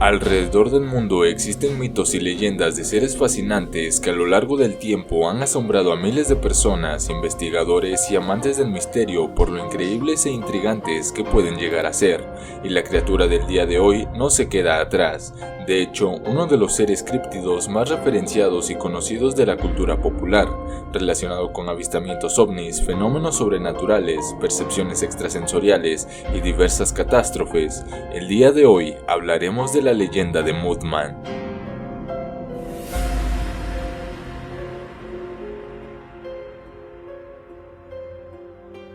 Alrededor del mundo existen mitos y leyendas de seres fascinantes que a lo largo del tiempo han asombrado a miles de personas, investigadores y amantes del misterio por lo increíbles e intrigantes que pueden llegar a ser, y la criatura del día de hoy no se queda atrás. De hecho, uno de los seres críptidos más referenciados y conocidos de la cultura popular, relacionado con avistamientos ovnis, fenómenos sobrenaturales, percepciones extrasensoriales y diversas catástrofes. El día de hoy hablaremos de la leyenda de Mothman.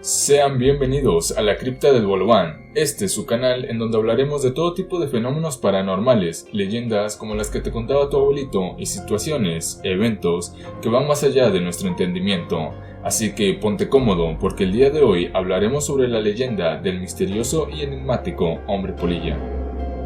Sean bienvenidos a la Cripta del Bolobán. Este es su canal en donde hablaremos de todo tipo de fenómenos paranormales, leyendas como las que te contaba tu abuelito y situaciones, eventos que van más allá de nuestro entendimiento. Así que ponte cómodo porque el día de hoy hablaremos sobre la leyenda del misterioso y enigmático hombre polilla.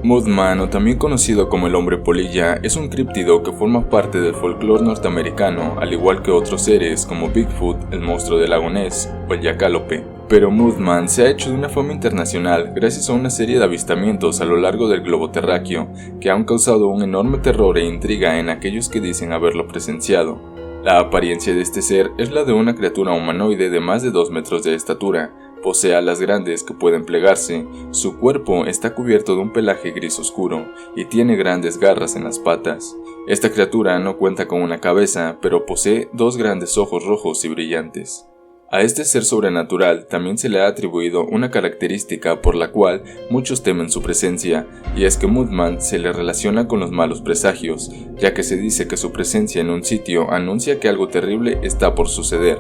Mothman, o también conocido como el hombre polilla, es un críptido que forma parte del folclore norteamericano, al igual que otros seres como Bigfoot, el monstruo del lago Ness o el yacálope. Pero Mothman se ha hecho de una fama internacional gracias a una serie de avistamientos a lo largo del globo terráqueo, que han causado un enorme terror e intriga en aquellos que dicen haberlo presenciado. La apariencia de este ser es la de una criatura humanoide de más de 2 metros de estatura. Posee alas grandes que pueden plegarse, su cuerpo está cubierto de un pelaje gris oscuro y tiene grandes garras en las patas. Esta criatura no cuenta con una cabeza, pero posee 2 grandes ojos rojos y brillantes. A este ser sobrenatural también se le ha atribuido una característica por la cual muchos temen su presencia, y es que Mothman se le relaciona con los malos presagios, ya que se dice que su presencia en un sitio anuncia que algo terrible está por suceder.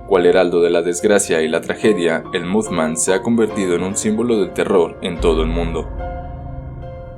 Cual heraldo de la desgracia y la tragedia, el Mothman se ha convertido en un símbolo del terror en todo el mundo.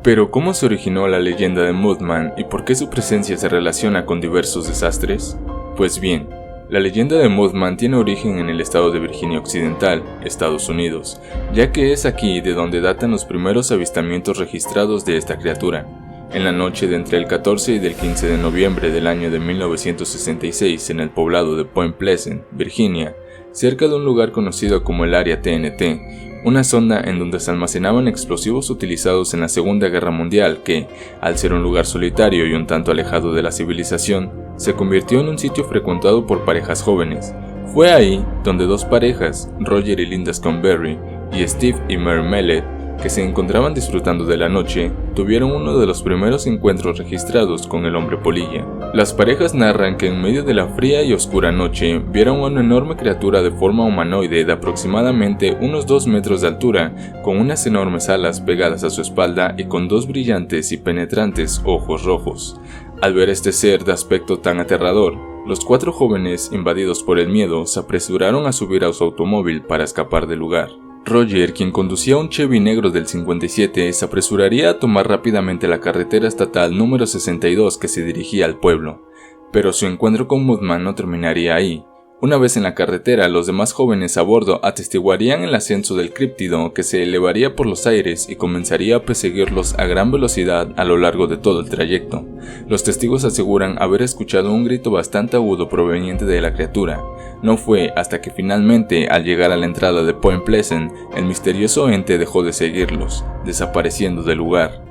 Pero ¿cómo se originó la leyenda de Mothman y por qué su presencia se relaciona con diversos desastres? Pues bien, la leyenda de Mothman tiene origen en el estado de Virginia Occidental, Estados Unidos, ya que es aquí de donde datan los primeros avistamientos registrados de esta criatura. En la noche de entre el 14 y del 15 de noviembre del año de 1966 en el poblado de Point Pleasant, Virginia, cerca de un lugar conocido como el área TNT, una zona en donde se almacenaban explosivos utilizados en la Segunda Guerra Mundial que, al ser un lugar solitario y un tanto alejado de la civilización, se convirtió en un sitio frecuentado por parejas jóvenes. Fue ahí donde 2 parejas, Roger y Linda Sconberry y Steve y Mary Mellett, que se encontraban disfrutando de la noche, tuvieron uno de los primeros encuentros registrados con el hombre polilla. Las parejas narran que en medio de la fría y oscura noche vieron a una enorme criatura de forma humanoide de aproximadamente unos 2 metros de altura, con unas enormes alas pegadas a su espalda y con 2 brillantes y penetrantes ojos rojos. Al ver este ser de aspecto tan aterrador, los 4 jóvenes, invadidos por el miedo, se apresuraron a subir a su automóvil para escapar del lugar. Roger, quien conducía un Chevy negro del 57, se apresuraría a tomar rápidamente la carretera estatal número 62 que se dirigía al pueblo. Pero su encuentro con Mothman no terminaría ahí. Una vez en la carretera, los demás jóvenes a bordo atestiguarían el ascenso del críptido que se elevaría por los aires y comenzaría a perseguirlos a gran velocidad a lo largo de todo el trayecto. Los testigos aseguran haber escuchado un grito bastante agudo proveniente de la criatura. No fue hasta que finalmente, al llegar a la entrada de Point Pleasant, el misterioso ente dejó de seguirlos, desapareciendo del lugar.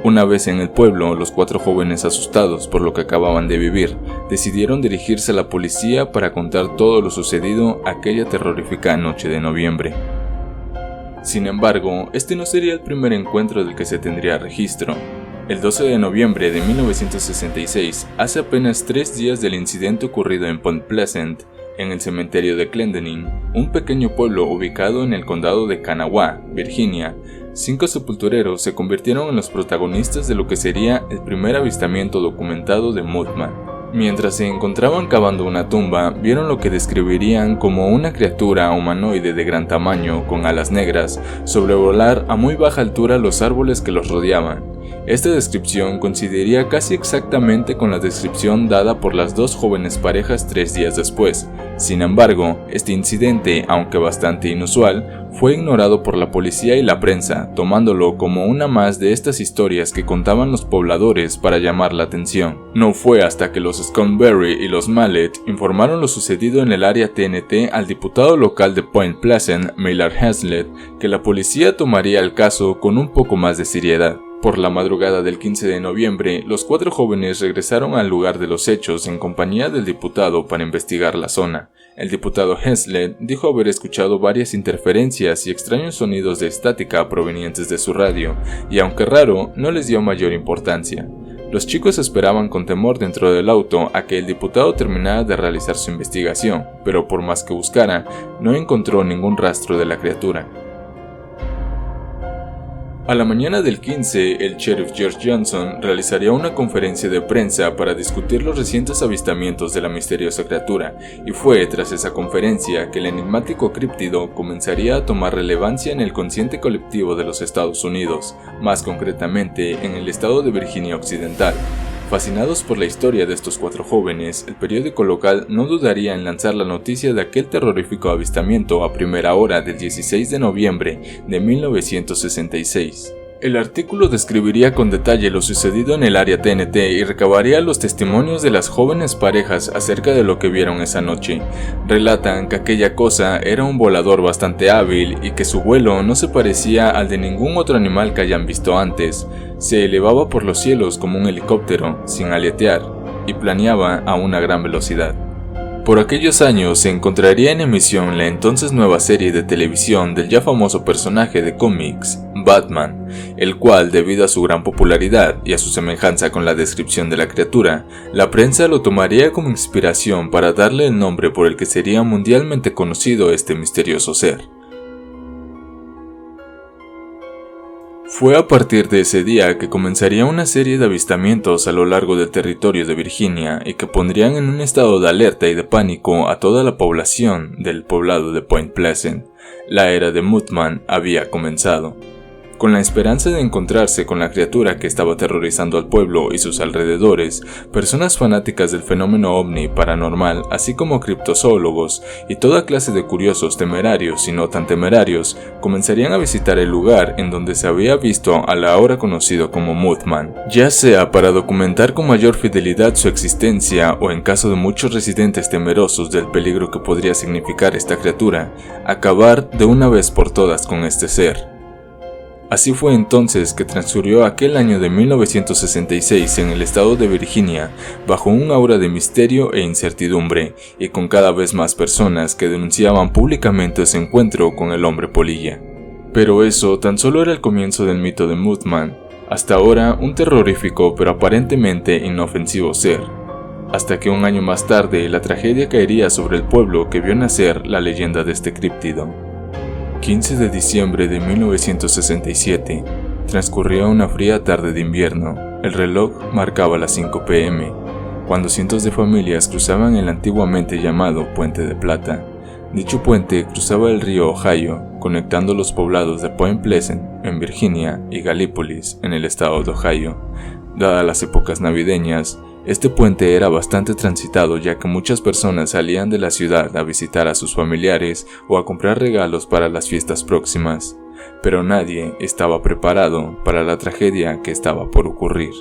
Una vez en el pueblo, los 4 jóvenes, asustados por lo que acababan de vivir, decidieron dirigirse a la policía para contar todo lo sucedido aquella terrorífica noche de noviembre. Sin embargo, este no sería el primer encuentro del que se tendría registro. El 12 de noviembre de 1966, hace apenas 3 días del incidente ocurrido en Point Pleasant, en el cementerio de Clendenin, un pequeño pueblo ubicado en el condado de Kanawha, Virginia, 5 sepultureros se convirtieron en los protagonistas de lo que sería el primer avistamiento documentado de Mothman. Mientras se encontraban cavando una tumba, vieron lo que describirían como una criatura humanoide de gran tamaño con alas negras sobrevolar a muy baja altura los árboles que los rodeaban. Esta descripción coincidiría casi exactamente con la descripción dada por las 2 jóvenes parejas 3 días después. Sin embargo, este incidente, aunque bastante inusual, fue ignorado por la policía y la prensa, tomándolo como una más de estas historias que contaban los pobladores para llamar la atención. No fue hasta que los Sconberry y los Mellett informaron lo sucedido en el área TNT al diputado local de Point Pleasant, Millard Hazlitt, que la policía tomaría el caso con un poco más de seriedad. Por la madrugada del 15 de noviembre, los 4 jóvenes regresaron al lugar de los hechos en compañía del diputado para investigar la zona. El diputado Hensley dijo haber escuchado varias interferencias y extraños sonidos de estática provenientes de su radio, y aunque raro, no les dio mayor importancia. Los chicos esperaban con temor dentro del auto a que el diputado terminara de realizar su investigación, pero por más que buscara, no encontró ningún rastro de la criatura. A la mañana del 15, el sheriff George Johnson realizaría una conferencia de prensa para discutir los recientes avistamientos de la misteriosa criatura, y fue tras esa conferencia que el enigmático críptido comenzaría a tomar relevancia en el consciente colectivo de los Estados Unidos, más concretamente en el estado de Virginia Occidental. Fascinados por la historia de estos 4 jóvenes, el periódico local no dudaría en lanzar la noticia de aquel terrorífico avistamiento a primera hora del 16 de noviembre de 1966. El artículo describiría con detalle lo sucedido en el área TNT y recabaría los testimonios de las jóvenes parejas acerca de lo que vieron esa noche. Relatan que aquella cosa era un volador bastante hábil y que su vuelo no se parecía al de ningún otro animal que hayan visto antes. Se elevaba por los cielos como un helicóptero, sin aletear, y planeaba a una gran velocidad. Por aquellos años se encontraría en emisión la entonces nueva serie de televisión del ya famoso personaje de cómics, Batman, el cual, debido a su gran popularidad y a su semejanza con la descripción de la criatura, la prensa lo tomaría como inspiración para darle el nombre por el que sería mundialmente conocido este misterioso ser. Fue a partir de ese día que comenzaría una serie de avistamientos a lo largo del territorio de Virginia y que pondrían en un estado de alerta y de pánico a toda la población del poblado de Point Pleasant. La era de Mothman había comenzado. Con la esperanza de encontrarse con la criatura que estaba aterrorizando al pueblo y sus alrededores, personas fanáticas del fenómeno ovni paranormal, así como criptozoólogos y toda clase de curiosos temerarios y no tan temerarios, comenzarían a visitar el lugar en donde se había visto al ahora conocido como Mothman, ya sea para documentar con mayor fidelidad su existencia o, en caso de muchos residentes temerosos del peligro que podría significar esta criatura, acabar de una vez por todas con este ser. Así fue entonces que transcurrió aquel año de 1966 en el estado de Virginia, bajo un aura de misterio e incertidumbre, y con cada vez más personas que denunciaban públicamente ese encuentro con el hombre polilla. Pero eso tan solo era el comienzo del mito de Mothman, hasta ahora un terrorífico pero aparentemente inofensivo ser. Hasta que un año más tarde la tragedia caería sobre el pueblo que vio nacer la leyenda de este críptido. 15 de diciembre de 1967, transcurría una fría tarde de invierno. El reloj marcaba las 5 p.m., cuando cientos de familias cruzaban el antiguamente llamado Puente de Plata. Dicho puente cruzaba el río Ohio, conectando los poblados de Point Pleasant, en Virginia, y Gallipolis, en el estado de Ohio. Dadas las épocas navideñas, este puente era bastante transitado, ya que muchas personas salían de la ciudad a visitar a sus familiares o a comprar regalos para las fiestas próximas, pero nadie estaba preparado para la tragedia que estaba por ocurrir.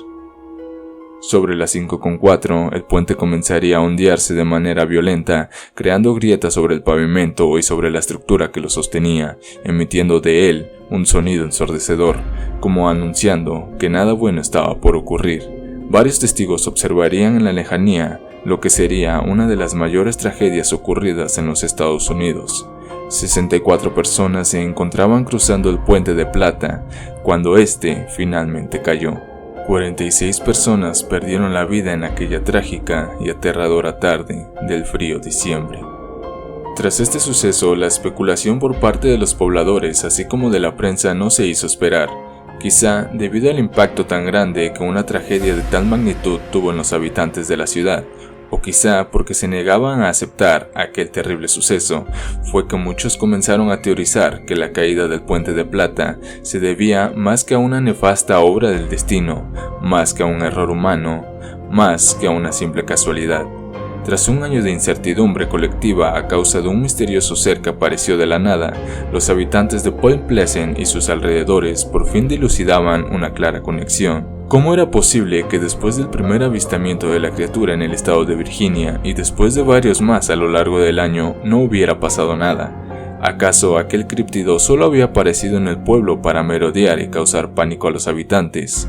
Sobre las 5:04, el puente comenzaría a ondearse de manera violenta, creando grietas sobre el pavimento y sobre la estructura que lo sostenía, emitiendo de él un sonido ensordecedor, como anunciando que nada bueno estaba por ocurrir. Varios testigos observarían en la lejanía lo que sería una de las mayores tragedias ocurridas en los Estados Unidos. 64 personas se encontraban cruzando el Puente de Plata cuando este finalmente cayó. 46 personas perdieron la vida en aquella trágica y aterradora tarde del frío diciembre. Tras este suceso, la especulación por parte de los pobladores, así como de la prensa, no se hizo esperar. Quizá debido al impacto tan grande que una tragedia de tal magnitud tuvo en los habitantes de la ciudad, o quizá porque se negaban a aceptar aquel terrible suceso, fue que muchos comenzaron a teorizar que la caída del Puente de Plata se debía más que a una nefasta obra del destino, más que a un error humano, más que a una simple casualidad. Tras un año de incertidumbre colectiva a causa de un misterioso ser que apareció de la nada, los habitantes de Point Pleasant y sus alrededores por fin dilucidaban una clara conexión. ¿Cómo era posible que después del primer avistamiento de la criatura en el estado de Virginia y después de varios más a lo largo del año no hubiera pasado nada? ¿Acaso aquel críptido solo había aparecido en el pueblo para merodear y causar pánico a los habitantes?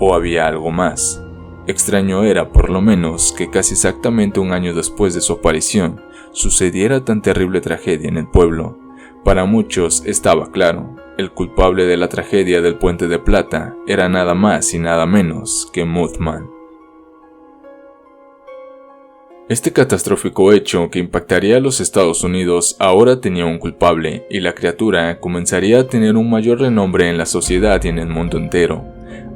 ¿O había algo más? Extraño era, por lo menos, que casi exactamente un año después de su aparición, sucediera tan terrible tragedia en el pueblo. Para muchos estaba claro, el culpable de la tragedia del Puente de Plata era nada más y nada menos que Mothman. Este catastrófico hecho que impactaría a los Estados Unidos ahora tenía un culpable, y la criatura comenzaría a tener un mayor renombre en la sociedad y en el mundo entero.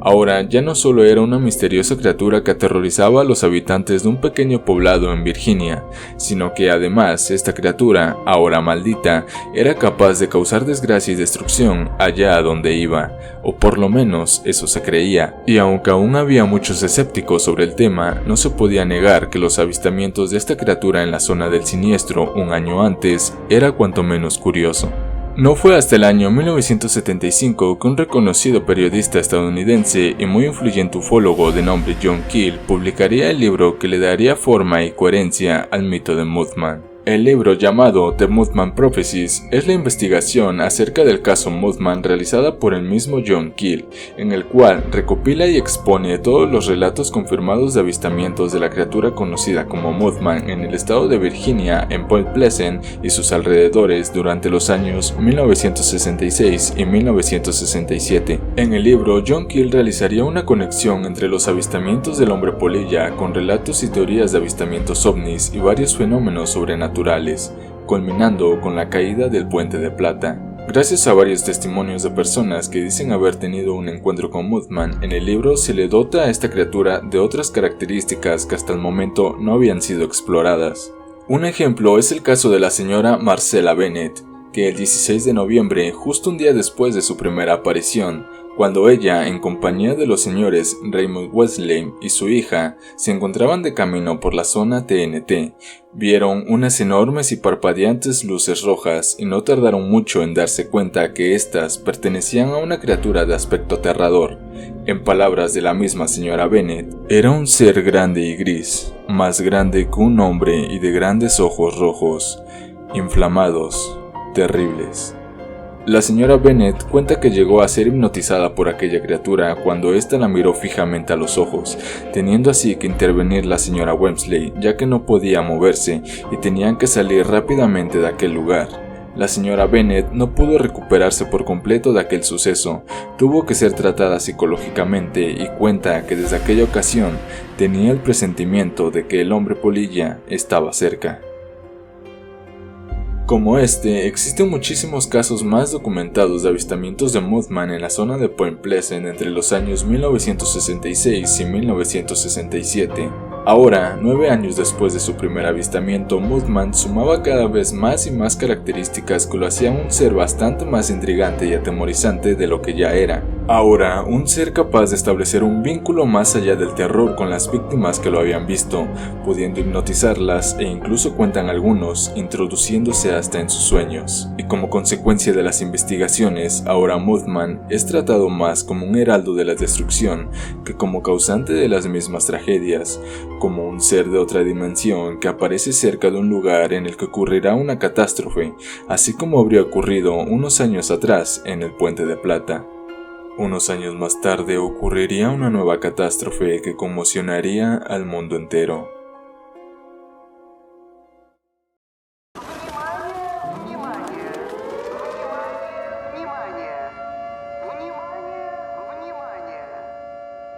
Ahora ya no solo era una misteriosa criatura que aterrorizaba a los habitantes de un pequeño poblado en Virginia, sino que además esta criatura, ahora maldita, era capaz de causar desgracia y destrucción allá a donde iba, o por lo menos eso se creía, y aunque aún había muchos escépticos sobre el tema, no se podía negar que los avistamientos de esta criatura en la zona del siniestro un año antes era cuanto menos curioso. No fue hasta el año 1975 que un reconocido periodista estadounidense y muy influyente ufólogo de nombre John Keel publicaría el libro que le daría forma y coherencia al mito de Mothman. El libro, llamado The Mothman Prophecies, es la investigación acerca del caso Mothman realizada por el mismo John Keel, en el cual recopila y expone todos los relatos confirmados de avistamientos de la criatura conocida como Mothman en el estado de Virginia, en Point Pleasant y sus alrededores durante los años 1966 y 1967. En el libro, John Keel realizaría una conexión entre los avistamientos del hombre polilla con relatos y teorías de avistamientos ovnis y varios fenómenos sobrenaturales, culminando con la caída del Puente de Plata. Gracias a varios testimonios de personas que dicen haber tenido un encuentro con Mothman, en el libro se le dota a esta criatura de otras características que hasta el momento no habían sido exploradas. Un ejemplo es el caso de la señora Marcella Bennett, que el 16 de noviembre, justo un día después de su primera aparición, cuando ella, en compañía de los señores Raymond Wesley y su hija, se encontraban de camino por la zona TNT, vieron unas enormes y parpadeantes luces rojas y no tardaron mucho en darse cuenta que éstas pertenecían a una criatura de aspecto aterrador. En palabras de la misma señora Bennett, era un ser grande y gris, más grande que un hombre y de grandes ojos rojos, inflamados, terribles. La señora Bennett cuenta que llegó a ser hipnotizada por aquella criatura cuando ésta la miró fijamente a los ojos, teniendo así que intervenir la señora Wesley, ya que no podía moverse y tenían que salir rápidamente de aquel lugar. La señora Bennett no pudo recuperarse por completo de aquel suceso, tuvo que ser tratada psicológicamente y cuenta que desde aquella ocasión tenía el presentimiento de que el hombre polilla estaba cerca. Como este, existen muchísimos casos más documentados de avistamientos de Mothman en la zona de Point Pleasant entre los años 1966 y 1967. Ahora, 9 años después de su primer avistamiento, Mothman sumaba cada vez más y más características que lo hacían un ser bastante más intrigante y atemorizante de lo que ya era. Ahora, un ser capaz de establecer un vínculo más allá del terror con las víctimas que lo habían visto, pudiendo hipnotizarlas e incluso cuentan algunos, introduciéndose hasta en sus sueños. Y como consecuencia de las investigaciones, ahora Mothman es tratado más como un heraldo de la destrucción que como causante de las mismas tragedias, como un ser de otra dimensión que aparece cerca de un lugar en el que ocurrirá una catástrofe, así como habría ocurrido unos años atrás en el Puente de Plata. Unos años más tarde ocurriría una nueva catástrofe que conmocionaría al mundo entero.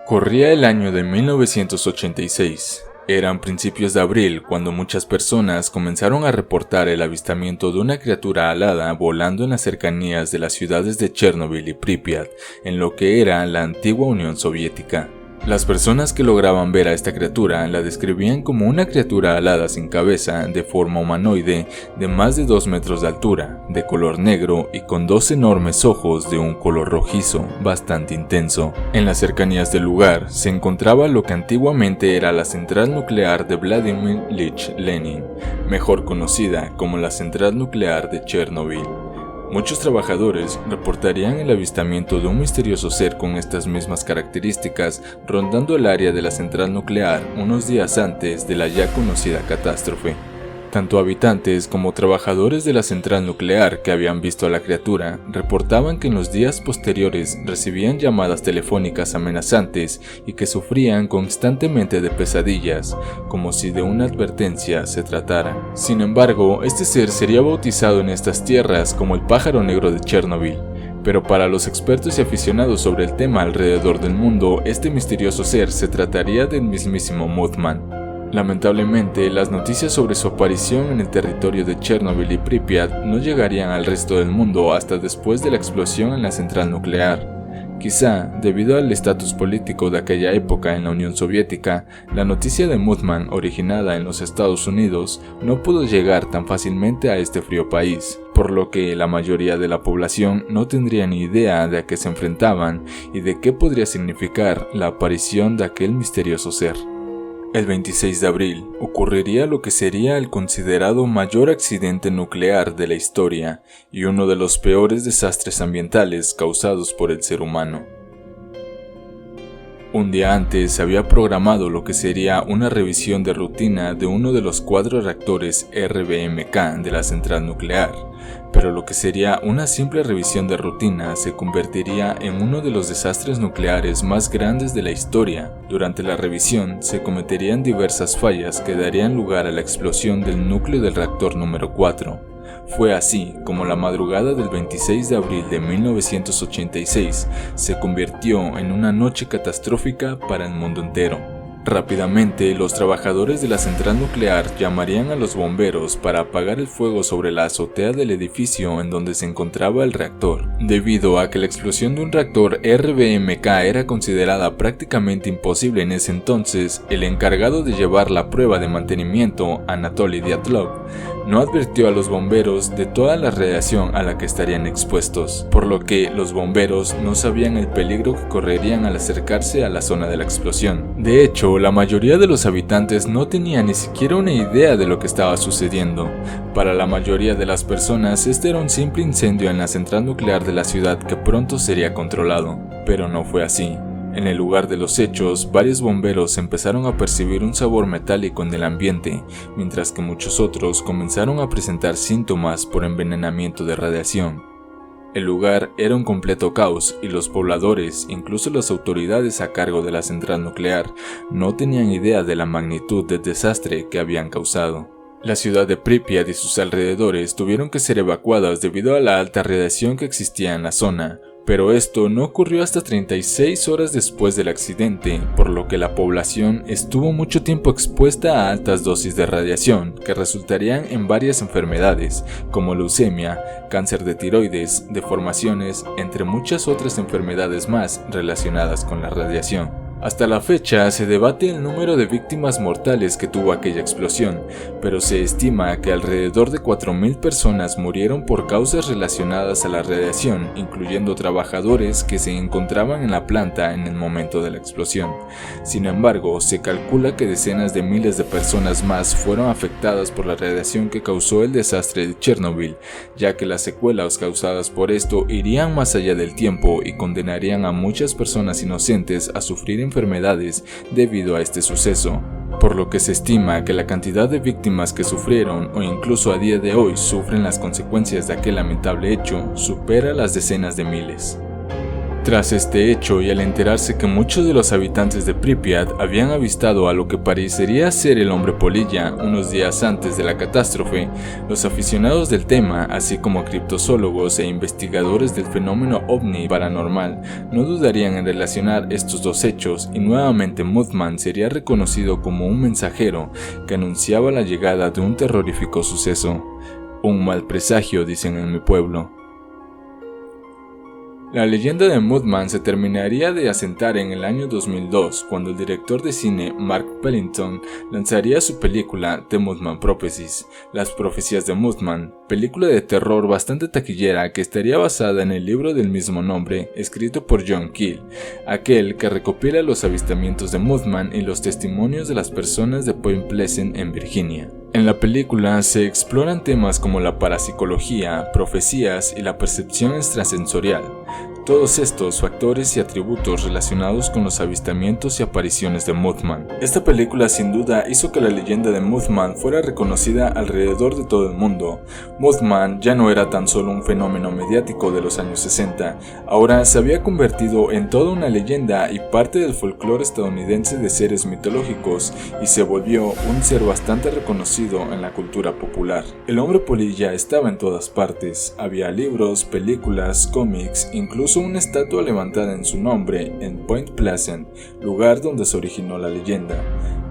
Corría el año de 1986. Eran principios de abril cuando muchas personas comenzaron a reportar el avistamiento de una criatura alada volando en las cercanías de las ciudades de Chernobyl y Pripyat, en lo que era la antigua Unión Soviética. Las personas que lograban ver a esta criatura la describían como una criatura alada sin cabeza, de forma humanoide, de más de 2 metros de altura, de color negro y con 2 enormes ojos de un color rojizo, bastante intenso. En las cercanías del lugar se encontraba lo que antiguamente era la central nuclear de Vladimir Ilich Lenin, mejor conocida como la central nuclear de Chernobyl. Muchos trabajadores reportarían el avistamiento de un misterioso ser con estas mismas características rondando el área de la central nuclear unos días antes de la ya conocida catástrofe. Tanto habitantes como trabajadores de la central nuclear que habían visto a la criatura reportaban que en los días posteriores recibían llamadas telefónicas amenazantes y que sufrían constantemente de pesadillas, como si de una advertencia se tratara. Sin embargo, este ser sería bautizado en estas tierras como el pájaro negro de Chernobyl. Pero para los expertos y aficionados sobre el tema alrededor del mundo, este misterioso ser se trataría del mismísimo Mothman. Lamentablemente, las noticias sobre su aparición en el territorio de Chernobyl y Pripyat no llegarían al resto del mundo hasta después de la explosión en la central nuclear. Quizá, debido al estatus político de aquella época en la Unión Soviética, la noticia de Mothman, originada en los Estados Unidos, no pudo llegar tan fácilmente a este frío país, por lo que la mayoría de la población no tendría ni idea de a qué se enfrentaban y de qué podría significar la aparición de aquel misterioso ser. El 26 de abril ocurriría lo que sería el considerado mayor accidente nuclear de la historia y uno de los peores desastres ambientales causados por el ser humano. Un día antes se había programado lo que sería una revisión de rutina de uno de los 4 reactores RBMK de la central nuclear, pero lo que sería una simple revisión de rutina se convertiría en uno de los desastres nucleares más grandes de la historia. Durante la revisión se cometerían diversas fallas que darían lugar a la explosión del núcleo del reactor número 4. Fue así como la madrugada del 26 de abril de 1986 se convirtió en una noche catastrófica para el mundo entero. Rápidamente, los trabajadores de la central nuclear llamarían a los bomberos para apagar el fuego sobre la azotea del edificio en donde se encontraba el reactor. Debido a que la explosión de un reactor RBMK era considerada prácticamente imposible en ese entonces, el encargado de llevar la prueba de mantenimiento, Anatoly Dyatlov, no advirtió a los bomberos de toda la radiación a la que estarían expuestos, por lo que los bomberos no sabían el peligro que correrían al acercarse a la zona de la explosión. De hecho, la mayoría de los habitantes no tenían ni siquiera una idea de lo que estaba sucediendo. Para la mayoría de las personas, este era un simple incendio en la central nuclear de la ciudad que pronto sería controlado, pero no fue así. En el lugar de los hechos, varios bomberos empezaron a percibir un sabor metálico en el ambiente, mientras que muchos otros comenzaron a presentar síntomas por envenenamiento de radiación. El lugar era un completo caos y los pobladores, incluso las autoridades a cargo de la central nuclear, no tenían idea de la magnitud del desastre que habían causado. La ciudad de Pripyat y sus alrededores tuvieron que ser evacuadas debido a la alta radiación que existía en la zona. Pero esto no ocurrió hasta 36 horas después del accidente, por lo que la población estuvo mucho tiempo expuesta a altas dosis de radiación que resultarían en varias enfermedades, como leucemia, cáncer de tiroides, deformaciones, entre muchas otras enfermedades más relacionadas con la radiación. Hasta la fecha se debate el número de víctimas mortales que tuvo aquella explosión, pero se estima que alrededor de 4.000 personas murieron por causas relacionadas a la radiación, incluyendo trabajadores que se encontraban en la planta en el momento de la explosión. Sin embargo, se calcula que decenas de miles de personas más fueron afectadas por la radiación que causó el desastre de Chernobyl, ya que las secuelas causadas por esto irían más allá del tiempo y condenarían a muchas personas inocentes a sufrir enfermedades debido a este suceso, por lo que se estima que la cantidad de víctimas que sufrieron o incluso a día de hoy sufren las consecuencias de aquel lamentable hecho supera las decenas de miles. Tras este hecho y al enterarse que muchos de los habitantes de Pripyat habían avistado a lo que parecería ser el hombre polilla unos días antes de la catástrofe, los aficionados del tema, así como criptozoólogos e investigadores del fenómeno ovni paranormal, no dudarían en relacionar estos dos hechos y nuevamente Mothman sería reconocido como un mensajero que anunciaba la llegada de un terrorífico suceso. Un mal presagio, dicen en mi pueblo. La leyenda de Mothman se terminaría de asentar en el año 2002, cuando el director de cine Mark Pellington lanzaría su película The Mothman Prophecies, Las Profecías de Mothman, película de terror bastante taquillera que estaría basada en el libro del mismo nombre, escrito por John Keel, aquel que recopila los avistamientos de Mothman y los testimonios de las personas de Point Pleasant en Virginia. En la película se exploran temas como la parapsicología, profecías y la percepción extrasensorial. Todos estos factores y atributos relacionados con los avistamientos y apariciones de Mothman. Esta película sin duda hizo que la leyenda de Mothman fuera reconocida alrededor de todo el mundo. Mothman ya no era tan solo un fenómeno mediático de los años 60, ahora se había convertido en toda una leyenda y parte del folclore estadounidense de seres mitológicos y se volvió un ser bastante reconocido en la cultura popular. El hombre polilla estaba en todas partes, había libros, películas, cómics, incluso una estatua levantada en su nombre en Point Pleasant, lugar donde se originó la leyenda.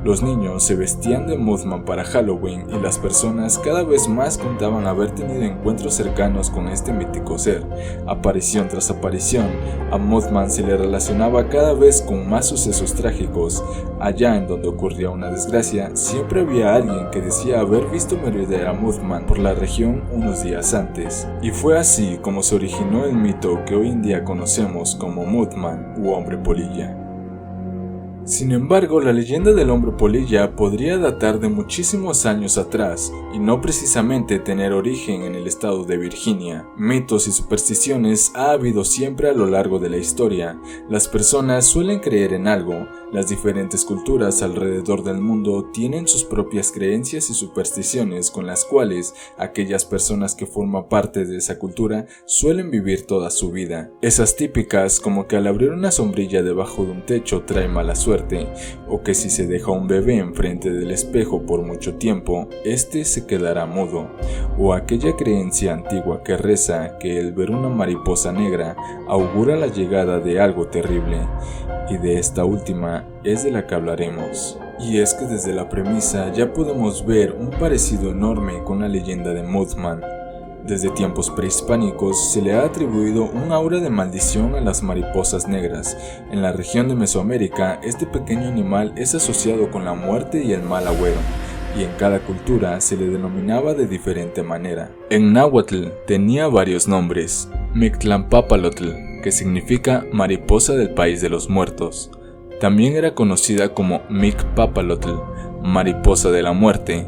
Los niños se vestían de Mothman para Halloween y las personas cada vez más contaban haber tenido encuentros cercanos con este mítico ser. Aparición tras aparición, a Mothman se le relacionaba cada vez con más sucesos trágicos. Allá en donde ocurría una desgracia, siempre había alguien que decía haber visto merodear a Mothman por la región unos días antes. Y fue así como se originó el mito que hoy en día conocemos como Mothman u hombre polilla. Sin embargo, la leyenda del hombre polilla podría datar de muchísimos años atrás y no precisamente tener origen en el estado de Virginia. Mitos y supersticiones ha habido siempre a lo largo de la historia. Las personas suelen creer en algo. Las diferentes culturas alrededor del mundo tienen sus propias creencias y supersticiones con las cuales aquellas personas que forman parte de esa cultura suelen vivir toda su vida. Esas típicas como que al abrir una sombrilla debajo de un techo trae mala suerte, o que si se deja un bebé enfrente del espejo por mucho tiempo, este se quedará mudo, o aquella creencia antigua que reza que el ver una mariposa negra augura la llegada de algo terrible, y de esta última es de la que hablaremos. Y es que desde la premisa ya podemos ver un parecido enorme con la leyenda de Mothman. Desde tiempos prehispánicos se le ha atribuido un aura de maldición a las mariposas negras. En la región de Mesoamérica, este pequeño animal es asociado con la muerte y el mal agüero, y en cada cultura se le denominaba de diferente manera. En náhuatl tenía varios nombres: Mictlanpapalotl, que significa mariposa del país de los muertos. También era conocida como Micpapalotl, mariposa de la muerte,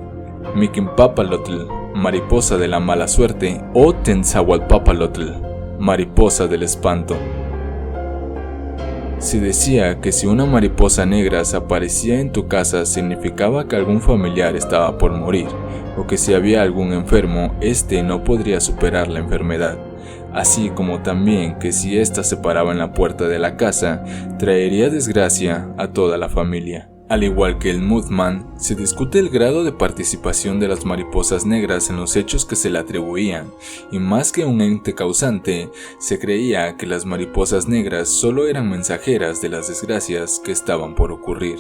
Miquinpapalotl, mariposa de la mala suerte, o Tentzahualpapalotl, mariposa del espanto. Se decía que si una mariposa negra se aparecía en tu casa significaba que algún familiar estaba por morir, o que si había algún enfermo, este no podría superar la enfermedad. Así como también que si ésta se paraba en la puerta de la casa, traería desgracia a toda la familia. Al igual que el Mothman, se discute el grado de participación de las mariposas negras en los hechos que se le atribuían, y más que un ente causante, se creía que las mariposas negras solo eran mensajeras de las desgracias que estaban por ocurrir.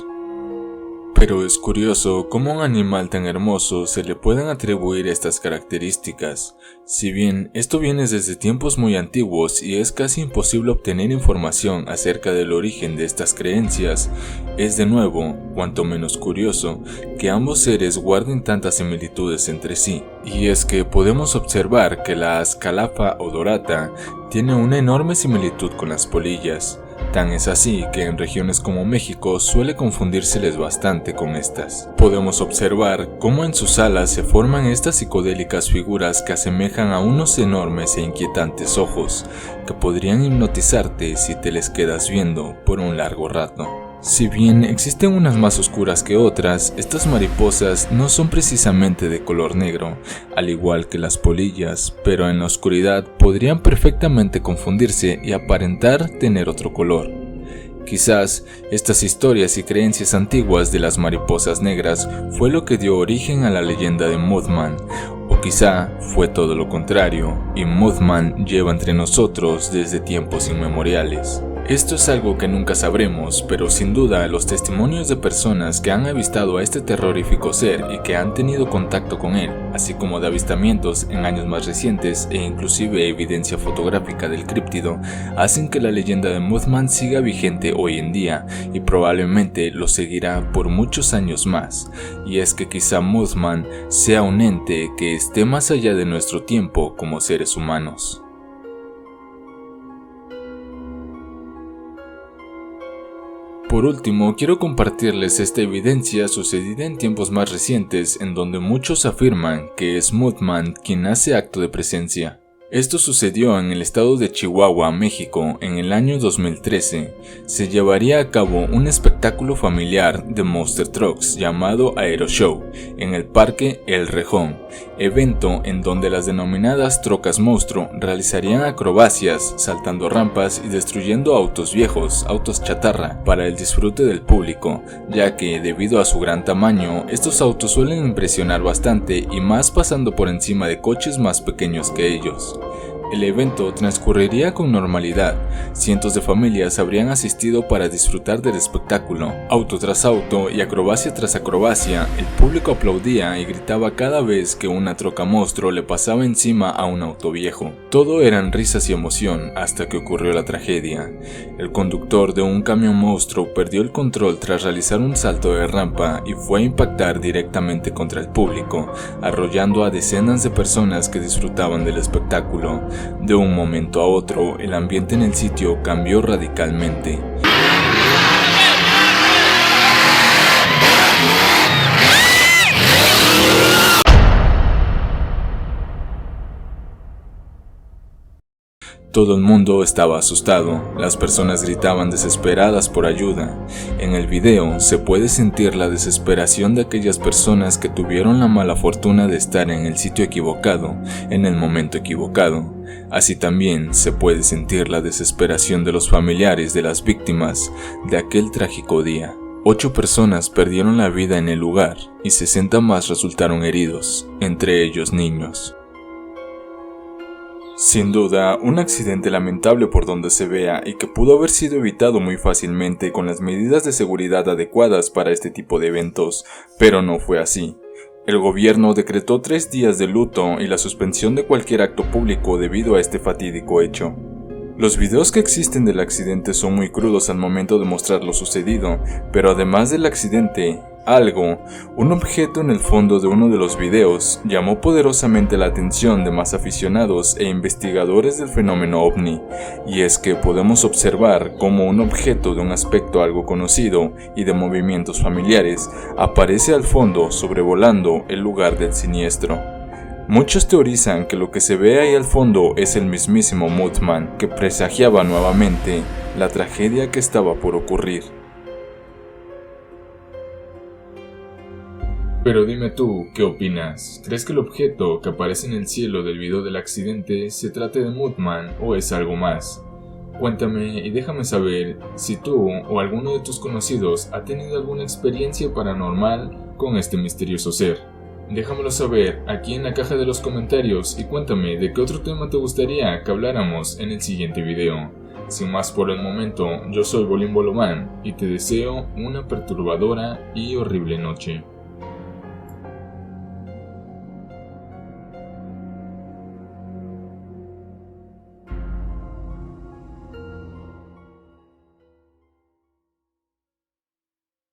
Pero es curioso cómo a un animal tan hermoso se le pueden atribuir estas características. Si bien esto viene desde tiempos muy antiguos y es casi imposible obtener información acerca del origen de estas creencias, es de nuevo, cuanto menos curioso, que ambos seres guarden tantas similitudes entre sí. Y es que podemos observar que la Ascalapha odorata tiene una enorme similitud con las polillas. Tan es así que en regiones como México suele confundírseles bastante con estas. Podemos observar cómo en sus alas se forman estas psicodélicas figuras que asemejan a unos enormes e inquietantes ojos, que podrían hipnotizarte si te les quedas viendo por un largo rato. Si bien existen unas más oscuras que otras, estas mariposas no son precisamente de color negro, al igual que las polillas, pero en la oscuridad podrían perfectamente confundirse y aparentar tener otro color. Quizás estas historias y creencias antiguas de las mariposas negras fue lo que dio origen a la leyenda de Mothman, o quizá fue todo lo contrario, y Mothman lleva entre nosotros desde tiempos inmemoriales. Esto es algo que nunca sabremos, pero sin duda los testimonios de personas que han avistado a este terrorífico ser y que han tenido contacto con él, así como de avistamientos en años más recientes e inclusive evidencia fotográfica del críptido, hacen que la leyenda de Mothman siga vigente hoy en día y probablemente lo seguirá por muchos años más. Y es que quizá Mothman sea un ente que esté más allá de nuestro tiempo como seres humanos. Por último, quiero compartirles esta evidencia sucedida en tiempos más recientes en donde muchos afirman que es Mothman quien hace acto de presencia. Esto sucedió en el estado de Chihuahua, México, en el año 2013. Se llevaría a cabo un espectáculo familiar de Monster Trucks llamado Aeroshow en el Parque El Rejón, evento en donde las denominadas trocas monstruo realizarían acrobacias, saltando rampas y destruyendo autos viejos, autos chatarra, para el disfrute del público, ya que debido a su gran tamaño, estos autos suelen impresionar bastante y más pasando por encima de coches más pequeños que ellos. El evento transcurriría con normalidad, cientos de familias habrían asistido para disfrutar del espectáculo. Auto tras auto y acrobacia tras acrobacia, el público aplaudía y gritaba cada vez que una troca monstruo le pasaba encima a un auto viejo. Todo eran risas y emoción hasta que ocurrió la tragedia. El conductor de un camión monstruo perdió el control tras realizar un salto de rampa y fue a impactar directamente contra el público, arrollando a decenas de personas que disfrutaban del espectáculo. De un momento a otro, el ambiente en el sitio cambió radicalmente. Todo el mundo estaba asustado, las personas gritaban desesperadas por ayuda. En el video se puede sentir la desesperación de aquellas personas que tuvieron la mala fortuna de estar en el sitio equivocado, en el momento equivocado. Así también se puede sentir la desesperación de los familiares de las víctimas de aquel trágico día. 8 personas perdieron la vida en el lugar y 60 más resultaron heridos, entre ellos niños. Sin duda, un accidente lamentable por donde se vea y que pudo haber sido evitado muy fácilmente con las medidas de seguridad adecuadas para este tipo de eventos, pero no fue así. El gobierno decretó 3 días de luto y la suspensión de cualquier acto público debido a este fatídico hecho. Los videos que existen del accidente son muy crudos al momento de mostrar lo sucedido, pero además del accidente, un objeto en el fondo de uno de los videos llamó poderosamente la atención de más aficionados e investigadores del fenómeno ovni, y es que podemos observar cómo un objeto de un aspecto algo conocido y de movimientos familiares aparece al fondo sobrevolando el lugar del siniestro. Muchos teorizan que lo que se ve ahí al fondo es el mismísimo Mothman, que presagiaba nuevamente la tragedia que estaba por ocurrir. Pero dime tú, ¿qué opinas? ¿Crees que el objeto que aparece en el cielo del video del accidente se trate de Mothman o es algo más? Cuéntame y déjame saber si tú o alguno de tus conocidos ha tenido alguna experiencia paranormal con este misterioso ser. Déjamelo saber aquí en la caja de los comentarios y cuéntame de qué otro tema te gustaría que habláramos en el siguiente video. Sin más por el momento, yo soy Bolín Bolomán y te deseo una perturbadora y horrible noche.